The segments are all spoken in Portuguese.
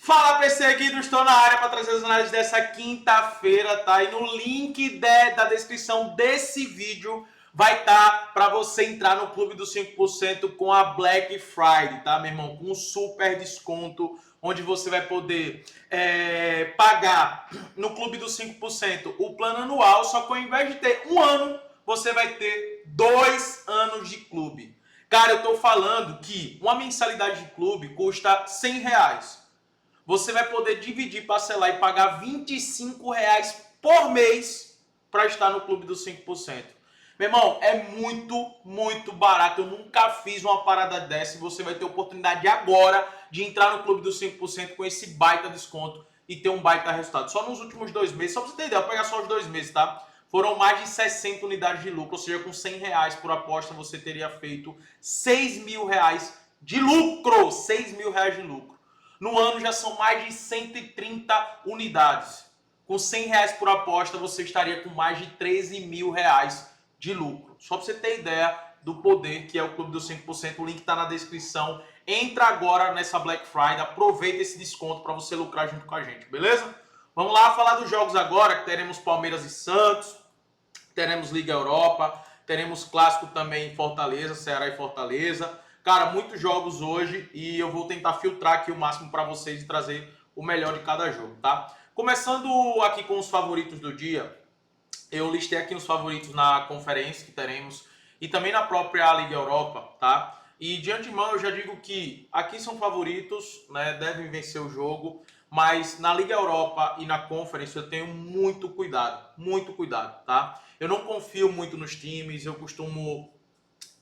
Fala, PC Guido, estou na área para trazer as análises dessa quinta-feira, tá? E no link da descrição desse vídeo vai estar para você entrar no Clube dos 5% com a Black Friday, tá, meu irmão? Com um super desconto, onde você vai poder pagar no Clube dos 5% o plano anual, só que ao invés de ter um ano, você vai ter 2 anos de clube. Cara, eu tô falando que uma mensalidade de clube custa R$100. Você vai poder dividir, parcelar e pagar R$25 por mês para estar no Clube dos 5%. Meu irmão, é muito barato. Eu nunca fiz uma parada dessa e você vai ter oportunidade agora de entrar no Clube dos 5% com esse baita desconto e ter um baita resultado. Só nos últimos 2 meses, só pra você ter ideia, eu vou pegar só os 2 meses, tá? Foram mais de 60 unidades de lucro, ou seja, com R$100 por aposta você teria feito R$6.000 de lucro. R$6.000 de lucro. No ano já são mais de 130 unidades. Com R$100 por aposta, você estaria com mais de R$13.000 de lucro. Só para você ter ideia do poder que é o Clube dos 5%. O link está na descrição. Entra agora nessa Black Friday. Aproveita esse desconto para você lucrar junto com a gente, beleza? Vamos lá falar dos jogos agora, que teremos Palmeiras e Santos, teremos Liga Europa, teremos clássico também em Fortaleza, Ceará e Fortaleza. Cara, muitos jogos hoje e eu vou tentar filtrar aqui o máximo para vocês e trazer o melhor de cada jogo, tá? Começando aqui com os favoritos do dia, eu listei aqui os favoritos na conferência que teremos e também na própria Liga Europa, tá? E de antemão eu já digo que aqui são favoritos, né? Devem vencer o jogo, mas na Liga Europa e na Conference eu tenho muito cuidado, tá? Eu não confio muito nos times, eu costumo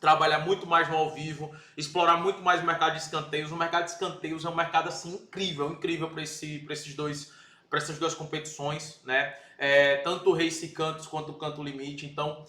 trabalhar muito mais no ao vivo, explorar muito mais o mercado de escanteios. O mercado de escanteios é um mercado assim incrível para essas duas competições, né? Tanto o Race Cantos quanto o Canto Limite. Então,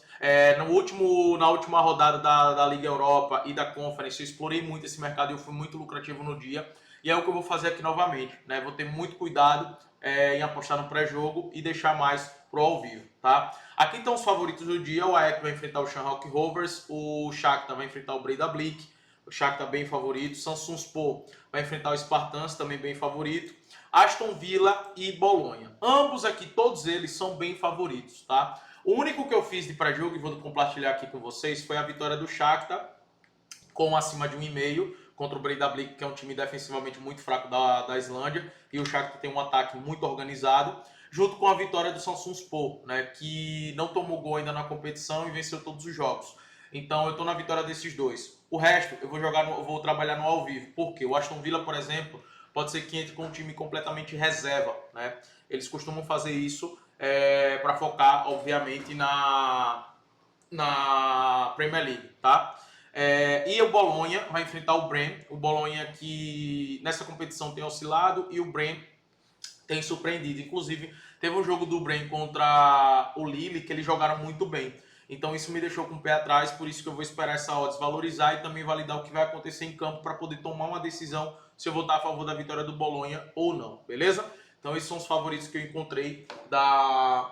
na última rodada da Liga Europa e da Conference, eu explorei muito esse mercado e eu fui muito lucrativo no dia. E é o que eu vou fazer aqui novamente, né? Vou ter muito cuidado em apostar no pré-jogo e deixar mais pro ao vivo, tá? Aqui estão os favoritos do dia. O AEK vai enfrentar o Shanghai Rovers, o Shakhtar vai enfrentar o Breidablik, o Shakhtar bem favorito, Samsunspor vai enfrentar o Spartans, também bem favorito, Aston Villa e Bolonha. Ambos aqui, todos eles são bem favoritos, tá? O único que eu fiz de pré-jogo, e vou compartilhar aqui com vocês, foi a vitória do Shakhtar, com acima de 1,5 contra o Breidablik, que é um time defensivamente muito fraco da Islândia, e o Shakhtar tem um ataque muito organizado, junto com a vitória do Samsunspor, né, que não tomou gol ainda na competição e venceu todos os jogos. Então eu estou na vitória desses dois. O resto eu vou trabalhar no ao vivo. Por quê? O Aston Villa, por exemplo, pode ser que entre com um time completamente reserva, né? Eles costumam fazer isso para focar, obviamente, na Premier League, tá? E o Bolonha vai enfrentar o Bren. O Bolonha que nessa competição tem oscilado e o Bren tem surpreendido. Inclusive, teve um jogo do Bren contra o Lille que eles jogaram muito bem. Então isso me deixou com o pé atrás, por isso que eu vou esperar essa odds valorizar e também validar o que vai acontecer em campo para poder tomar uma decisão se eu vou estar a favor da vitória do Bolonha ou não, beleza? Então esses são os favoritos que eu encontrei da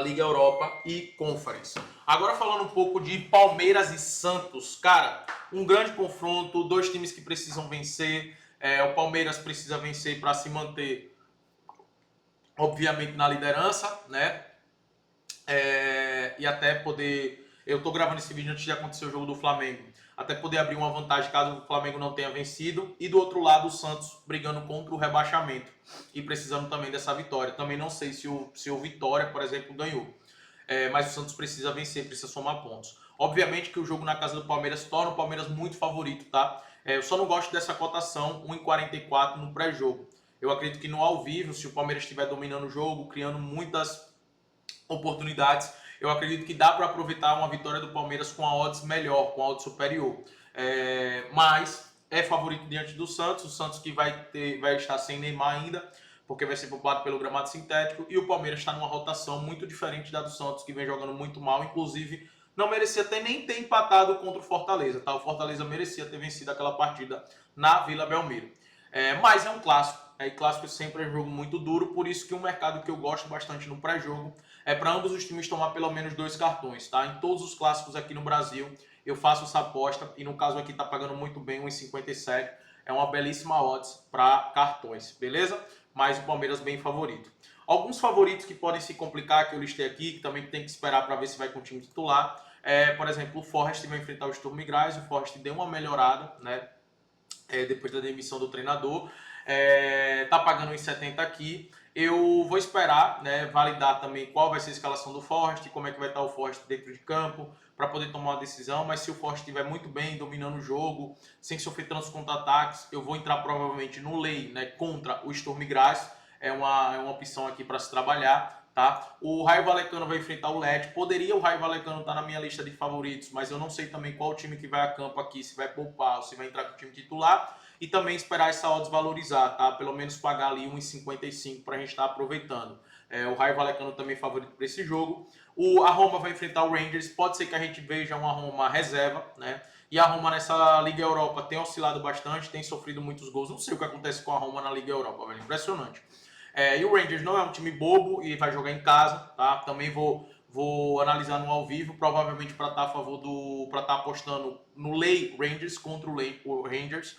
Liga Europa e Conference. Agora falando um pouco de Palmeiras e Santos. Cara, um grande confronto, dois times que precisam vencer. O Palmeiras precisa vencer para se manter, obviamente, na liderança, né? E até poder... Eu tô gravando esse vídeo antes de acontecer o jogo do Flamengo. Até poder abrir uma vantagem caso o Flamengo não tenha vencido. E do outro lado, o Santos brigando contra o rebaixamento. E precisando também dessa vitória. Também não sei se o Vitória, por exemplo, ganhou. Mas o Santos precisa vencer, precisa somar pontos. Obviamente que o jogo na casa do Palmeiras torna o Palmeiras muito favorito, tá? Eu só não gosto dessa cotação 1,44 no pré-jogo. Eu acredito que no ao vivo, se o Palmeiras estiver dominando o jogo, criando muitas oportunidades, eu acredito que dá para aproveitar uma vitória do Palmeiras com a odds melhor, com a odds superior. Mas é favorito diante do Santos, o Santos que vai estar sem Neymar ainda, porque vai ser poupado pelo gramado sintético, e o Palmeiras está numa rotação muito diferente da do Santos, que vem jogando muito mal, inclusive não merecia nem ter empatado contra o Fortaleza, tá? O Fortaleza merecia ter vencido aquela partida na Vila Belmiro. Mas é um clássico, e clássico sempre é um jogo muito duro, por isso que um mercado que eu gosto bastante no pré-jogo é para ambos os times tomar pelo menos 2 cartões, tá? Em todos os clássicos aqui no Brasil eu faço essa aposta, e no caso aqui tá pagando muito bem, 1,57. é uma belíssima odds para cartões, beleza? Mas o Palmeiras bem favorito. Alguns favoritos que podem se complicar, que eu listei aqui, que também tem que esperar para ver se vai com o time titular. Por exemplo, o Forrest vai enfrentar o Sturm Graz. O Forrest deu uma melhorada, né? Depois da demissão do treinador. Tá pagando 1,70 aqui. Eu vou esperar, né, validar também qual vai ser a escalação do Forrest, como é que vai estar o Forrest dentro de campo, para poder tomar uma decisão. Mas se o Forrest estiver muito bem, dominando o jogo, sem sofrer tantos contra-ataques, eu vou entrar provavelmente no lei, né, contra o Sturm Graz. É uma opção aqui para se trabalhar, tá? O Raio Vallecano vai enfrentar o Lecce. Poderia o Raio Vallecano estar na minha lista de favoritos, mas eu não sei também qual time que vai a campo aqui, se vai poupar ou se vai entrar com o time titular. E também esperar essa odds valorizar, tá? Pelo menos pagar ali 1,55 para a gente estar aproveitando. O Raio Vallecano também favorito para esse jogo. A Roma vai enfrentar o Rangers. Pode ser que a gente veja uma Roma reserva, né? E a Roma nessa Liga Europa tem oscilado bastante, tem sofrido muitos gols. Não sei o que acontece com a Roma na Liga Europa, velho. Impressionante. E o Rangers não é um time bobo e vai jogar em casa, tá? Também vou analisar no ao vivo, provavelmente para estar a favor para estar apostando no Lei Rangers contra o Rangers.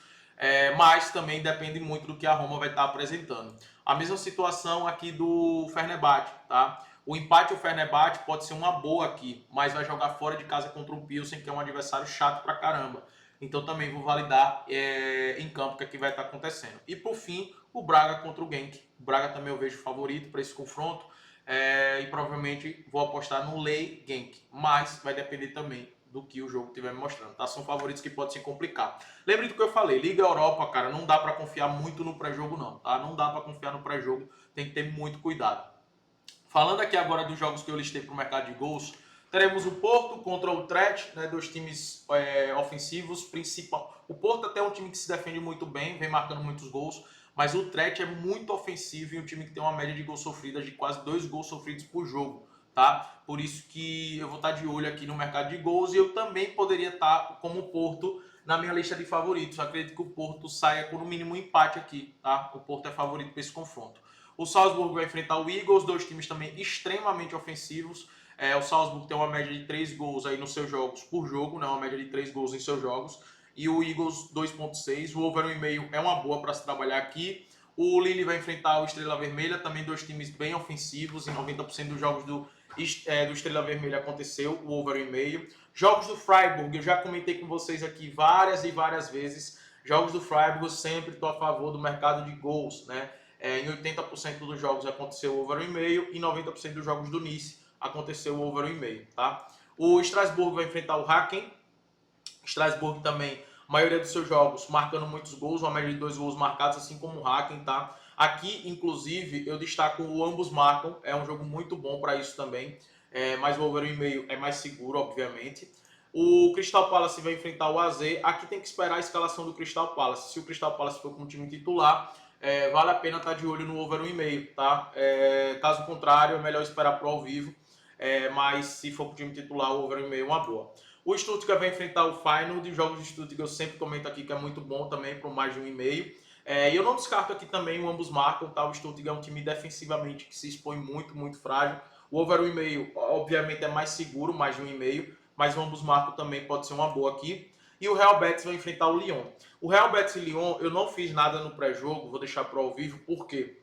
Mas também depende muito do que a Roma vai estar apresentando. A mesma situação aqui do Fenerbahçe, tá? O empate o Fenerbahçe pode ser uma boa aqui, mas vai jogar fora de casa contra o Pilsen, que é um adversário chato pra caramba. Então também vou validar em campo o que, é que vai estar acontecendo. E por fim, o Braga contra o Genk. O Braga também eu vejo favorito para esse confronto. E provavelmente vou apostar no Lei Genk. Mas vai depender também do que o jogo estiver me mostrando, tá? São favoritos que podem se complicar. Lembre do que eu falei, Liga Europa, cara, não dá para confiar muito no pré-jogo não, tá? Não dá para confiar no pré-jogo, tem que ter muito cuidado. Falando aqui agora dos jogos que eu listei para o mercado de gols, teremos o Porto contra o Utrecht, né, dois times ofensivos, principal. O Porto até é um time que se defende muito bem, vem marcando muitos gols, mas o Utrecht é muito ofensivo e um time que tem uma média de gols sofridas de quase 2 gols sofridos por jogo. Tá? Por isso que eu vou estar de olho aqui no mercado de gols e eu também poderia estar como o Porto na minha lista de favoritos. Eu acredito que o Porto saia com no mínimo um empate aqui, tá? O Porto é favorito para esse confronto. O Salzburg vai enfrentar o Eagles, dois times também extremamente ofensivos. O Salzburg tem uma média de 3 gols aí nos seus jogos por jogo, né? Uma média de 3 gols em seus jogos. E o Eagles 2,6. O over 1,5 é uma boa para se trabalhar aqui. O Lille vai enfrentar o Estrela Vermelha, também dois times bem ofensivos. Em 90% dos jogos do Estrela Vermelha aconteceu o over 1,5. Jogos do Freiburg, eu já comentei com vocês aqui várias e várias vezes. Jogos do Freiburg, eu sempre estou a favor do mercado de gols, né? Em 80% dos jogos aconteceu o over 1,5 e 90% dos jogos do Nice aconteceu o over 1,5, tá? O Strasbourg vai enfrentar o Hacken. Strasbourg também, a maioria dos seus jogos marcando muitos gols, uma média de 2 gols marcados, assim como o Hacken, tá? Aqui, inclusive, eu destaco o ambos marcam, é um jogo muito bom para isso também, mas o over 1,5 é mais seguro, obviamente. O Crystal Palace vai enfrentar o AZ. Aqui tem que esperar a escalação do Crystal Palace. Se o Crystal Palace for com o time titular, vale a pena estar de olho no over 1,5, tá? Caso contrário, é melhor esperar pro ao vivo. Mas se for com o time titular, o over 1,5 é uma boa. O Stuttgart vai enfrentar o Feyenoord. Os jogos de Stuttgart eu sempre comento aqui que é muito bom também para mais de 1,5. E eu não descarto aqui também o ambos marcam, tá? O Stuttgart é um time defensivamente que se expõe muito, muito frágil. O over 1,5 obviamente é mais seguro, mais de 1,5, mas o ambos marcam também pode ser uma boa aqui. E o Real Betis vai enfrentar o Lyon. O Real Betis e Lyon, eu não fiz nada no pré-jogo, vou deixar para ao vivo, porque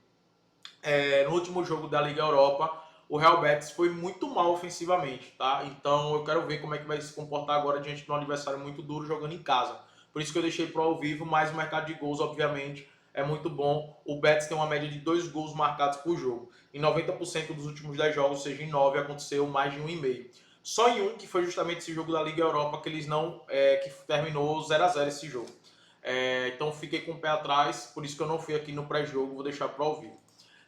no último jogo da Liga Europa, o Real Betis foi muito mal ofensivamente, tá? Então eu quero ver como é que vai se comportar agora diante de um adversário muito duro jogando em casa. Por isso que eu deixei pro ao vivo, mas o mercado de gols, obviamente, é muito bom. O Betis tem uma média de 2 gols marcados por jogo. Em 90% dos últimos 10 jogos, ou seja, em 9, aconteceu mais de 1,5. Só em um, que foi justamente esse jogo da Liga Europa, que eles não. Que terminou 0-0 esse jogo. Então fiquei com o pé atrás, por isso que eu não fui aqui no pré-jogo, vou deixar pro ao vivo.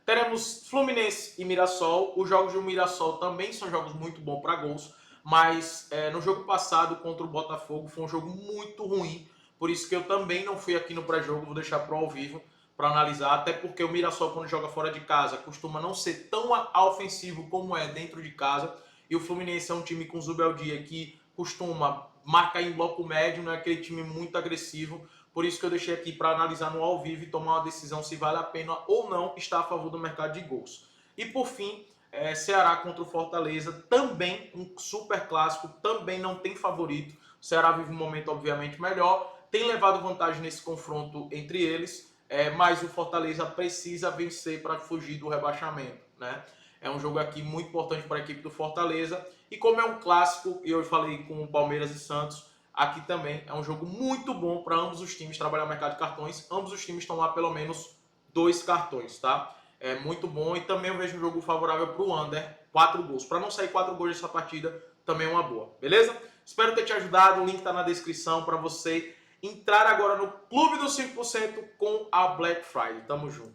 Teremos Fluminense e Mirassol. Os jogos do Mirassol também são jogos muito bons para gols, mas no jogo passado contra o Botafogo foi um jogo muito ruim, por isso que eu também não fui aqui no pré-jogo, vou deixar pro ao vivo para analisar, até porque o Mirassol quando joga fora de casa costuma não ser tão ofensivo como é dentro de casa, e o Fluminense é um time com Zubeldia que costuma marcar em bloco médio, não é aquele time muito agressivo. Por isso que eu deixei aqui para analisar no ao vivo e tomar uma decisão se vale a pena ou não estar a favor do mercado de gols. E por fim, Ceará contra o Fortaleza, também um super clássico, também não tem favorito. O Ceará vive um momento obviamente melhor, tem levado vantagem nesse confronto entre eles, mas o Fortaleza precisa vencer para fugir do rebaixamento, né? É um jogo aqui muito importante para a equipe do Fortaleza. E como é um clássico, e eu falei com o Palmeiras e Santos, aqui também é um jogo muito bom para ambos os times trabalhar o mercado de cartões. Ambos os times estão lá pelo menos 2 cartões, tá? É muito bom. E também eu vejo um jogo favorável para o under, 4 gols. Para não sair 4 gols dessa partida, também é uma boa, beleza? Espero ter te ajudado. O link está na descrição para você entrar agora no Clube dos 5% com a Black Friday. Tamo junto.